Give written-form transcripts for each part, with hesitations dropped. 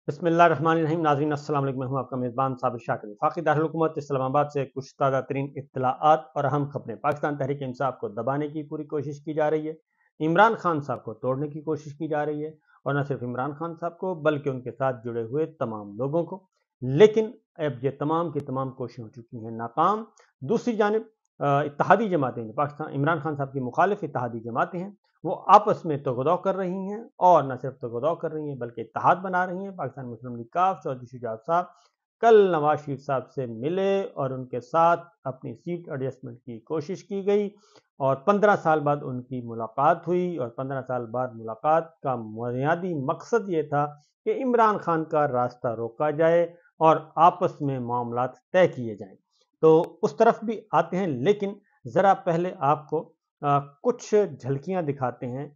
बिस्मिल्लाहिर्रहमानिर्रहीम। नाज़रीन अस्सलाम वालेकुम। मैं हूं आपका मेज़बान साबिर शाकिर। वफाकी दारुल हुकूमत इस्लामाबाद से कुछ ताज़ा तरीन इत्तलाआत और अहम खबरें। पाकिस्तान तहरीक इंसाफ को दबाने की पूरी कोशिश की जा रही है। इमरान खान साहब को तोड़ने की कोशिश की जा रही है, और न सिर्फ इमरान खान साहब को बल्कि उनके साथ जुड़े हुए तमाम लोगों को। लेकिन अब ये तमाम की तमाम कोशिशें हो चुकी हैं नाकाम। दूसरी जानब इत्तेहादी जमातें, पाकिस्तान इमरान खान साहब की मुखालिफ इत्तेहादी जमातें हैं, वो आपस में तगदाव कर रही हैं, और न सिर्फ तगदाव कर रही हैं बल्कि इत्तेहाद बना रही हैं। पाकिस्तान मुस्लिम लीग काफ चौधरी शुजात साहब कल नवाज शरीफ साहब से मिले और उनके साथ अपनी सीट एडजस्टमेंट की कोशिश की गई, और 15 साल बाद उनकी मुलाकात हुई। और 15 साल बाद मुलाकात का बुनियादी मकसद ये था कि इमरान खान का रास्ता रोका जाए और आपस में मामलात तय किए जाएं। तो उस तरफ भी आते हैं, लेकिन ज़रा पहले आपको कुछ झलकियां दिखाते हैं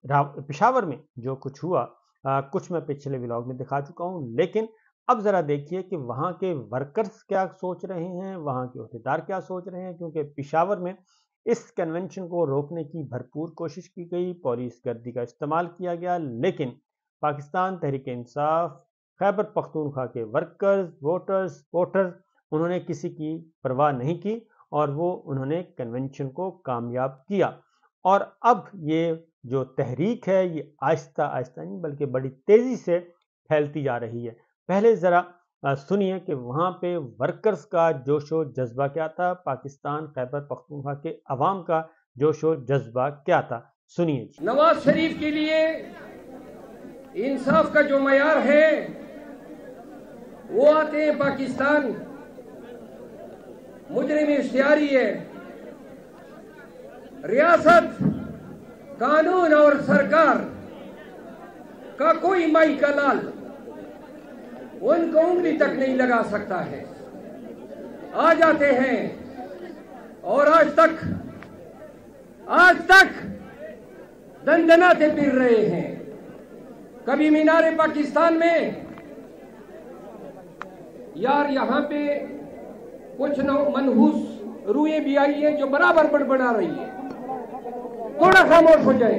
पेशावर में जो कुछ हुआ। कुछ मैं पिछले व्लॉग में दिखा चुका हूं, लेकिन अब ज़रा देखिए कि वहाँ के वर्कर्स क्या सोच रहे हैं, वहाँ के अहदेदार क्या सोच रहे हैं। क्योंकि पेशावर में इस कन्वेंशन को रोकने की भरपूर कोशिश की गई, पुलिस गर्दी का इस्तेमाल किया गया, लेकिन पाकिस्तान तहरीक इंसाफ, खैबर पख्तूनख्वा के वर्कर्स, वोटर्स उन्होंने किसी की परवाह नहीं की, और वो उन्होंने कन्वेंशन को कामयाब किया। और अब ये जो तहरीक है ये आहिस्ता आहिस्ता नहीं बल्कि बड़ी तेज़ी से फैलती जा रही है। पहले ज़रा सुनिए कि वहाँ पे वर्कर्स का जोश व जज्बा क्या था, पाकिस्तान खैबर पख्तूनख्वा के अवाम का जोश व जज्बा क्या था। सुनिए जी। नवाज शरीफ के लिए इंसाफ का जो मयार है वो आते हैं पाकिस्तान, मुजरिम इख्तियारी है, रियासत, कानून और सरकार का कोई माई का लाल उनको उंगली तक नहीं लगा सकता है। आ जाते हैं और आज तक दंदनाते फिर रहे हैं। कभी मीनारे पाकिस्तान में, यार यहाँ पे कुछ मनहूस रूहें भी आई हैं जो बराबर बड़बड़ा रही है, थोड़ा खामोश हो जाए।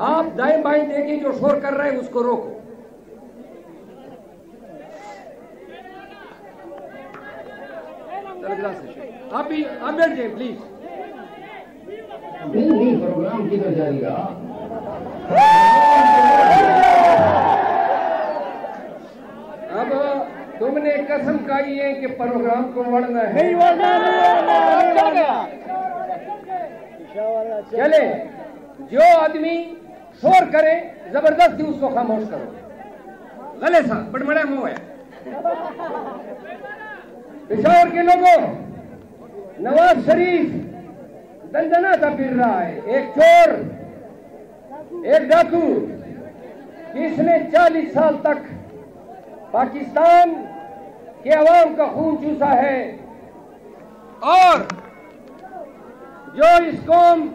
आप दाएं बाएं देखें, जो शोर कर रहे हैं उसको रोको। आप बैठ जाए प्लीज। नहीं प्रोग्राम किधर जाएगा? अब तुमने कसम खाई है कि प्रोग्राम को वड़ना है। नहीं वड़ना चले, जो आदमी शोर करे जबरदस्ती उसको खामोश करो। गले सा बड़बड़ा मुंह है। पेशावर के लोगों, नवाज शरीफ दंदनाता फिर रहा है। एक चोर, एक डाकू, जिसने 40 साल तक पाकिस्तान के अवाम का खून चूसा है, और जो इस कौम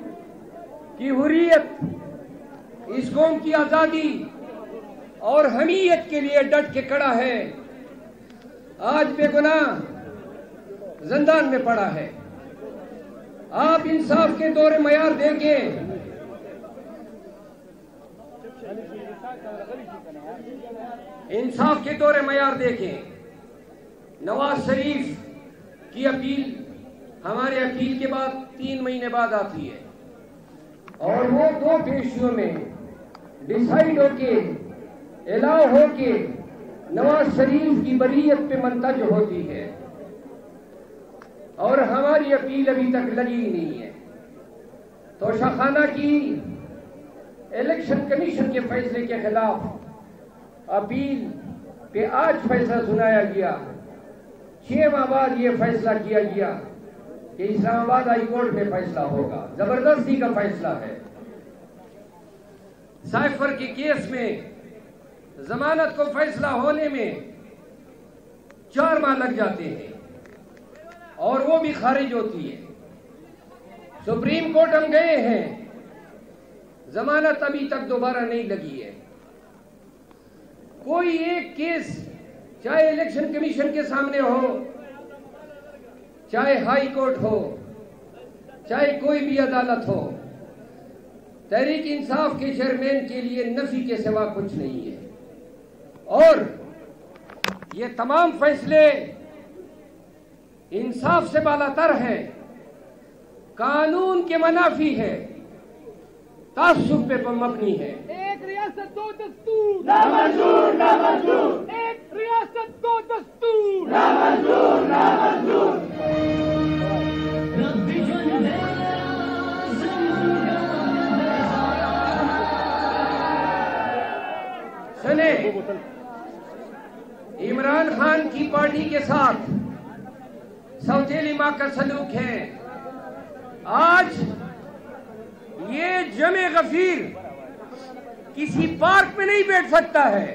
की हुर्रियत, इस कौम की आजादी और हमीयत के लिए डट के खड़ा है, आज बेगुनाह जिंदान में पड़ा है। आप इंसाफ के दौरे मयार देखें, इंसाफ के दौरे मयार देखें। नवाज शरीफ की अपील हमारे अपील के बाद 3 महीने बाद आती है, और वो 2 पेशियों में डिसाइड होके, अलाउ होके नवाज शरीफ की बरीयत पे मंतज होती है, और हमारी अपील अभी तक लगी ही नहीं है। तोशाखाना की इलेक्शन कमीशन के फैसले के खिलाफ अपील पे आज फैसला सुनाया गया। 6 माह बाद ये फैसला किया गया कि इस्लामाबाद हाई कोर्ट में फैसला होगा। जबरदस्ती का फैसला है। साइफर के केस में जमानत को फैसला होने में 4 माह लग जाते हैं, और वो भी खारिज होती है। सुप्रीम कोर्ट हम गए हैं, जमानत अभी तक दोबारा नहीं लगी है। कोई एक केस, चाहे इलेक्शन कमीशन के सामने हो, चाहे हाई कोर्ट हो, चाहे कोई भी अदालत हो, तहरीक इंसाफ के चेयरमैन के लिए नफी के सिवा कुछ नहीं है। और ये तमाम फैसले इंसाफ से बालातर हैं, कानून के मनाफी है, तासुब पे मबनी है। एक रियासत दो दस्तूर नामंजूर नामंजूर, एक रियासत दो दस्तूर नामंजूर नामंजूर। सुने, इमरान खान की पार्टी के साथ सौतेली माँ का सलूक है। आज ये जमे गफीर किसी पार्क में नहीं बैठ सकता है,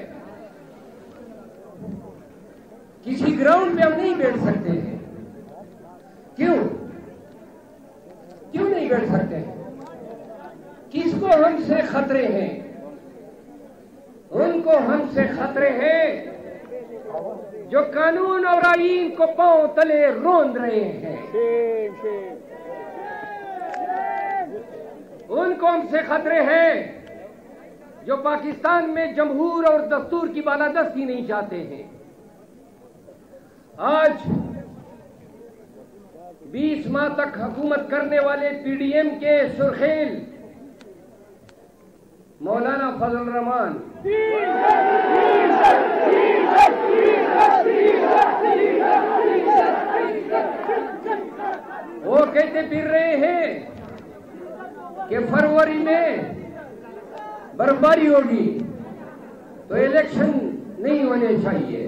किसी ग्राउंड में हम नहीं बैठ सकते हैं। क्यों क्यों नहीं बैठ सकते हैं? किसको हमसे खतरे हैं? उनको हमसे खतरे हैं जो कानून और आईन को पांव तले रोंद रहे हैं। उनको हमसे खतरे हैं जो पाकिस्तान में जमहूर और दस्तूर की बालादस्ती नहीं चाहते हैं। आज 20 माह तक हुकूमत करने वाले पीडीएम के सुरखेल मौलाना फजल रहमान वो कहते फिर रहे हैं कि फरवरी में बर्फबारी होगी तो इलेक्शन नहीं होने चाहिए।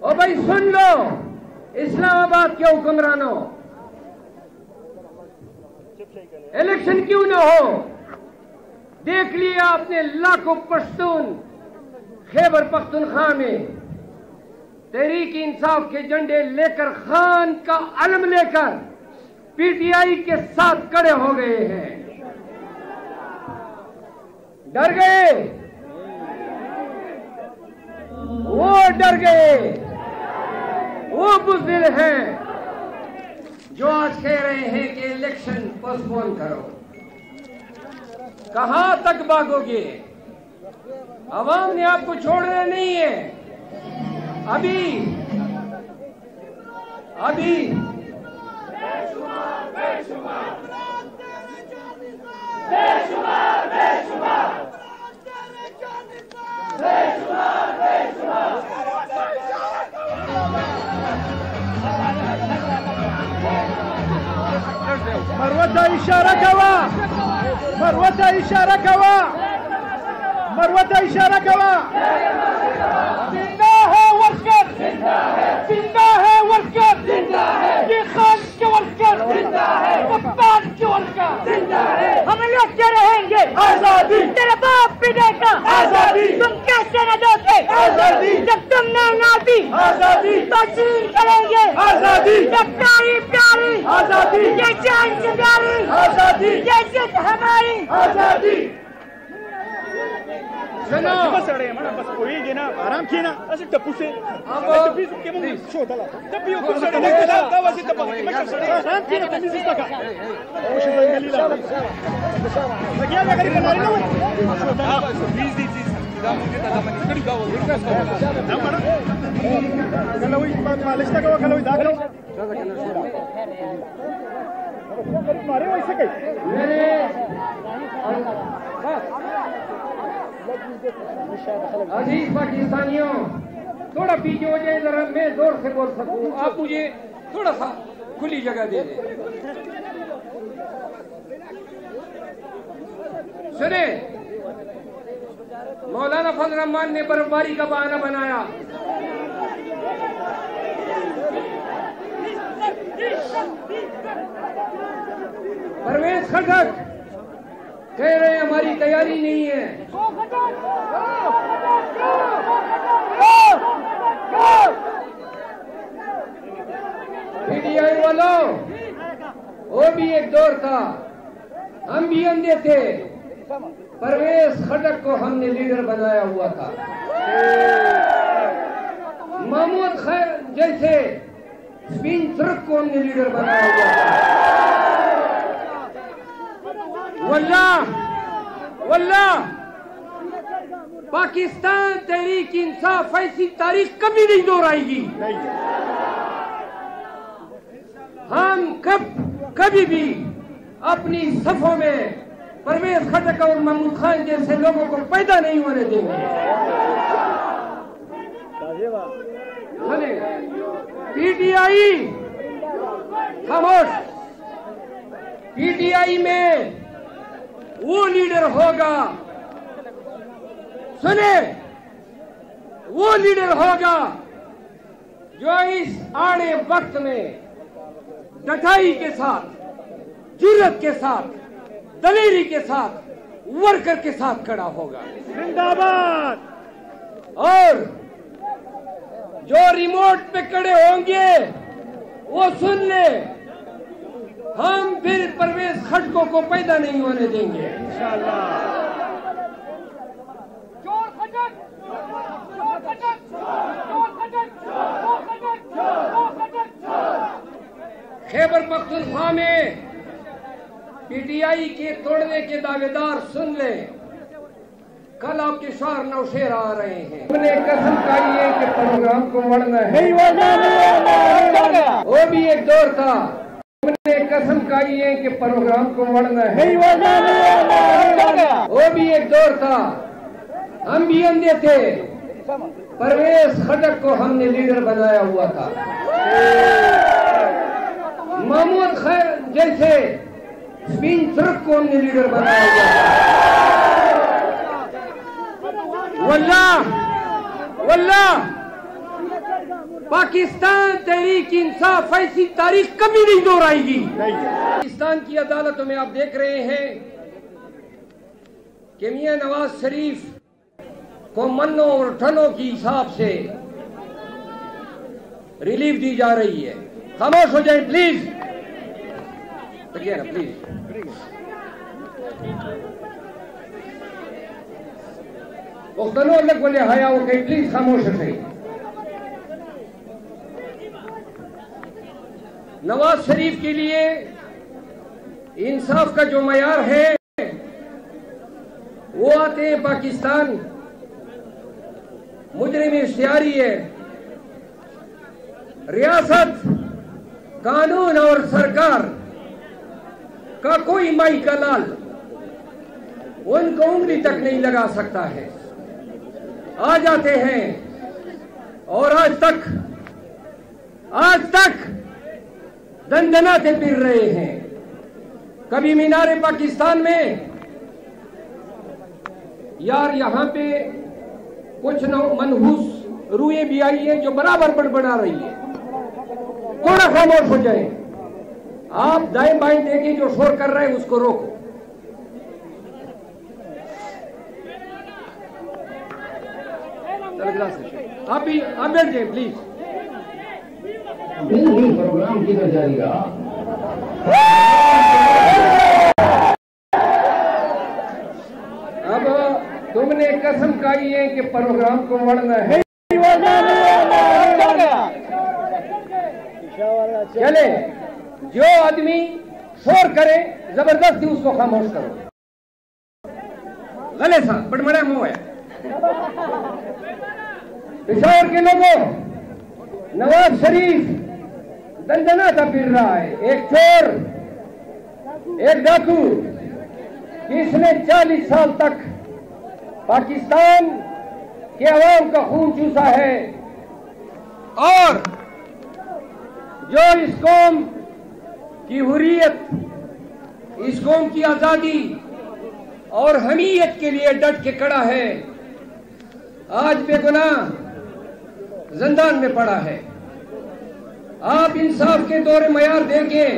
ओ भाई सुन लो इस्लामाबाद के हुक्मरानों, इलेक्शन क्यों ना हो? देख लिया आपने लाखों पश्तून खैबर पख्तूनख्वा में तहरीक इंसाफ के झंडे लेकर, खान का अलम लेकर पीटीआई के साथ खड़े हो गए हैं। डर गए, वो डर गए, वो बुज़दिल हैं जो आज कह रहे हैं कि इलेक्शन पोस्टपोन करो। कहां तक भागोगे? अवाम ने आपको छोड़ना नहीं है। अभी मरवता इशारा कवा, मरवता इशारा कवा, मरवता इशारा कवा। जिंदा है वर्कर, जिंदा है वर्कर, ये खान के वर्कर, कप्तान के वर्कर, हम लड़ते रहेंगे आजादी। तेरे बाप भी देखा आजादी, तुम कैसे न दोगे आजादी? जब तुमने ना दी आजादी तो चीन करेंगे आजादी। ये प्यारी प्यारी आजादी, ये जान से प्यारी आजादी, ये जिद हमारी आजादी। सुनो, बस अड़े हमारा बस कोई ये ना आराम किए ना ऐसे टप्पू से टप्पी के मुंह शो डाला टप्पी को से डाला का वैसे टप्पू मैं कर सड़े आराम किए ना मिस का वो से गली ला लगिया लगा री बना रही ना शो डाला 20 दी चीज da मुझे दादा मन कड़ी का वो ना मरा kalau बात मालिश का kalau दा करो मारे वैसे कहीं मेरे अजीज पाकिस्तानियों, थोड़ा पीछे हो जाए जरा, मैं जोर से बोल सकूं। आप मुझे थोड़ा सा खुली जगह दे दें। सुने, मौलाना फजल रहमान ने बर्फबारी का बहाना बनाया। परवेज खटक कह रहे हैं हमारी तैयारी नहीं है। पीटीआई वालों, वो भी एक दौर था, हम भी अंधे थे। परवेज खटक को हमने लीडर बनाया हुआ था। महमूद खैर जैसे स्पिन ट्रक को हमने लीडर बनाया हुआ था। वल्लाह पाकिस्तान तहरीक इंसाफ ऐसी तारीख कभी नहीं दोहराएगी। हम कभी भी अपनी सफों में परवेज खटक और महमूद खान जैसे लोगों को पैदा नहीं होने देंगे। पीटीआई खामोश। पीटीआई में वो लीडर होगा, सुने, वो लीडर होगा जो इस आड़े वक्त में डटाई के साथ, जुर्रत के साथ, दलेरी के साथ, वर्कर के साथ खड़ा होगा। जिंदाबाद। और जो रिमोट पे खड़े होंगे वो सुन ले, हम फिर परवेज खटकों को पैदा नहीं होने देंगे इंशाअल्लाह। खैबर पख्तूनख्वा में पीटीआई के तोड़ने के दावेदार सुन ले, कल आपके शार नौशेर आ रहे हैं। हमने कसम खाई है कि प्रोग्राम को वड़ना है, वो भी एक दौर था। हमने कसम खाई है कि प्रोग्राम को वड़ना है, वो भी एक दौर था। हम भी अंधे थे, परवेज खटक को हमने लीडर बनाया हुआ था। महमूद खान जैसे स्पिन ट्रक को हमने लीडर बनाया हुआ था। वल्लाह पाकिस्तान तहरीक इंसाफ ऐसी तारीख कभी नहीं दोहराएगी। पाकिस्तान की अदालतों में आप देख रहे हैं कि मियां नवाज शरीफ को मन्नों और ठनों के हिसाब से रिलीफ दी जा रही है। खामोश हो जाए प्लीज, प्लीज। दोनों अलग बोले हाया वो कहीं प्लीज खामोश है। नवाज शरीफ के लिए इंसाफ का जो मयार है वो आते हैं पाकिस्तान, मुजरिम इश्तिहारी है, रियासत, कानून और सरकार का कोई माई का लाल उनको उंगली तक नहीं लगा सकता है। आ जाते हैं और आज तक दंदनाते फिर रहे हैं। कभी मीनारे पाकिस्तान में, यार यहाँ पे कुछ मनहूस रूहें भी आई है जो बराबर बड़बड़ा रही है। थोड़ा खामोश हो जाए। आप दाएं बाएं देखें, जो शोर कर रहे हैं उसको रोको। आप बैठ जाए प्लीज। बिल्कुल प्रोग्राम किधर जाएगा? अब तुमने कसम खाई है कि प्रोग्राम को वड़ना है। चले, जो आदमी शोर करे जबरदस्ती उसको खामोश करो। गले सा बड़बड़ा मुंह है। पेशावर के लोगों, नवाज शरीफ दंदनाता फिर रहा है। एक चोर, एक डाकू, जिसने 40 साल तक पाकिस्तान के अवाम का खून चूसा है और जो इस कौम की हुर्रियत, इस कौम की आजादी और हमीयत के लिए डट के खड़ा है, आज बेगुनाह जिंदान में पड़ा है। आप इंसाफ के दौरे मयार देखें।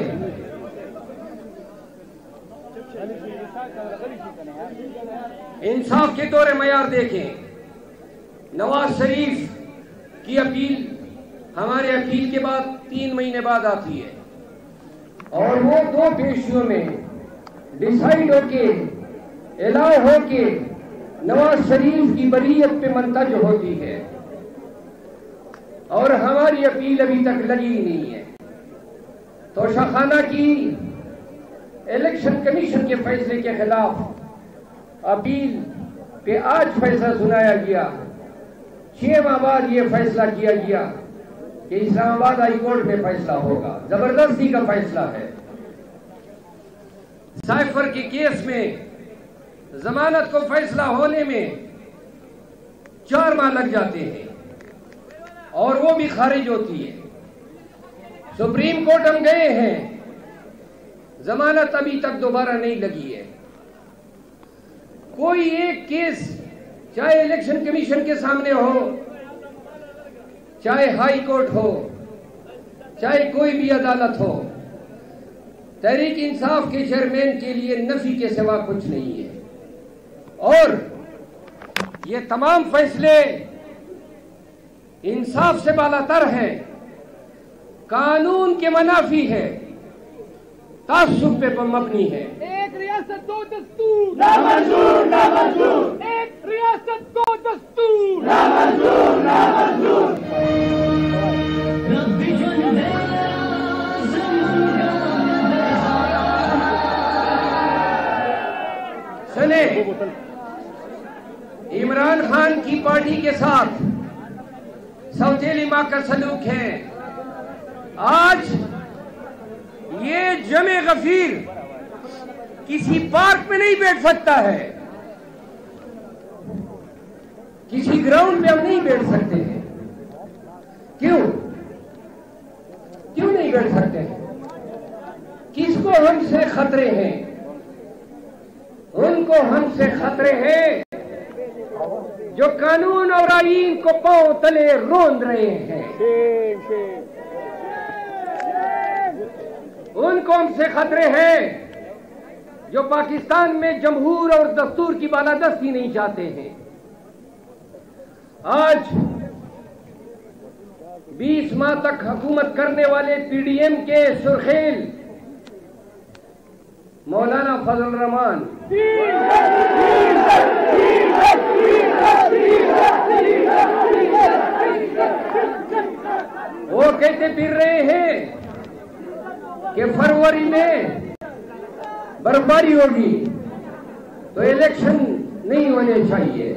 इंसाफ के दौरे मयार देखें। नवाज शरीफ की अपील हमारे अपील के बाद 3 महीने बाद आती है और वो 2 पेशियों में डिसाइड होके, एलाव होके नवाज शरीफ की बरीयत पे मंतज होती है और हमारी अपील अभी तक लगी ही नहीं है। तोशाखाना की इलेक्शन कमीशन के फैसले के खिलाफ अपील पे आज फैसला सुनाया गया। 6 माह बाद ये फैसला किया गया कि इस्लामाबाद हाई कोर्ट में फैसला होगा। जबरदस्ती का फैसला है। साइफर के केस में जमानत को फैसला होने में 4 माह लग जाते हैं और वो भी खारिज होती है। सुप्रीम कोर्ट हम गए हैं, जमानत अभी तक दोबारा नहीं लगी है। कोई एक केस चाहे इलेक्शन कमीशन के सामने हो, चाहे हाई कोर्ट हो, चाहे कोई भी अदालत हो, तहरीक इंसाफ के चेयरमैन के लिए नफी के सिवा कुछ नहीं है। और ये तमाम फैसले इंसाफ से बालातर हैं, कानून के मनाफी है, तासुब पे मबनी है। एक रियासत दो दस्तूर, नामंजूर नामंजूर, एक रियासत दो दस्तूर, नामंजूर नामंजूर। सुने, इमरान खान की पार्टी के साथ सौतेली मां का सलूक है। आज ये जमे गफीर किसी पार्क में नहीं बैठ सकता है, किसी ग्राउंड में हम नहीं बैठ सकते हैं। क्यों नहीं बैठ सकते हैं? किसको हमसे खतरे हैं? उनको हमसे खतरे हैं जो कानून और आईन को पांव तले रोंद रहे हैं। उनको हमसे खतरे हैं जो पाकिस्तान में जमहूर और दस्तूर की बालादस्ती नहीं चाहते हैं। आज 20 माह तक हुकूमत करने वाले पीडीएम के सुरखेल मौलाना फजल रहमान वो कहते फिर रहे हैं कि फरवरी में बर्फबारी होगी तो इलेक्शन नहीं होने चाहिए।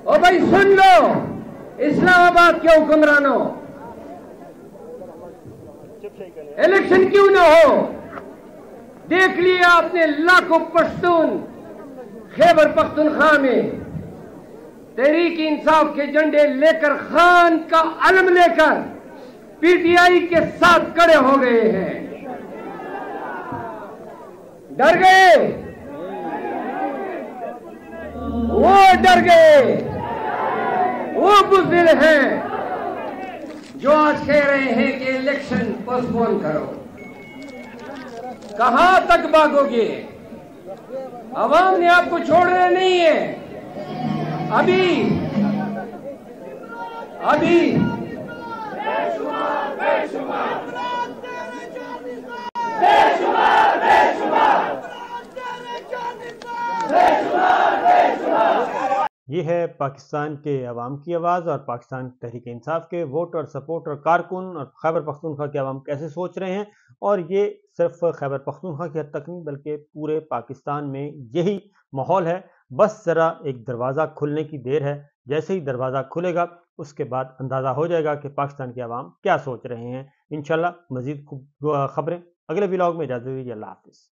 और भाई सुन लो इस्लामाबाद के हुक्मरानों, इलेक्शन क्यों ना हो? देख लिया आपने लाखों पश्तून खैबर पख्तूनख्वा में तहरीक इंसाफ के झंडे लेकर, खान का अलम लेकर पीटीआई के साथ खड़े हो गए हैं। डर गए, वो डर गए, वो बुज़दिल हैं जो आज कह रहे हैं कि इलेक्शन पोस्टपोन करो। कहां तक भागोगे? अवाम ने आपको छोड़ना नहीं है। अभी ये है पाकिस्तान के अवाम की आवाज़ और पाकिस्तान तहरीक इंसाफ के वोट और सपोर्ट और कारकुन और खैबर पख्तूनख्वा के अवाम कैसे सोच रहे हैं। और ये सिर्फ खैबर पख्तूनख्वा की हद तक नहीं बल्कि पूरे पाकिस्तान में यही माहौल है। बस ज़रा एक दरवाज़ा खुलने की देर है। जैसे ही दरवाज़ा खुलेगा उसके बाद अंदाज़ा हो जाएगा कि पाकिस्तान के अवाम क्या सोच रहे हैं। इंशाल्लाह मज़ीद खबरें अगले व्लॉग में। इजाज़त दीजिए। अल्लाह हाफ़िज़।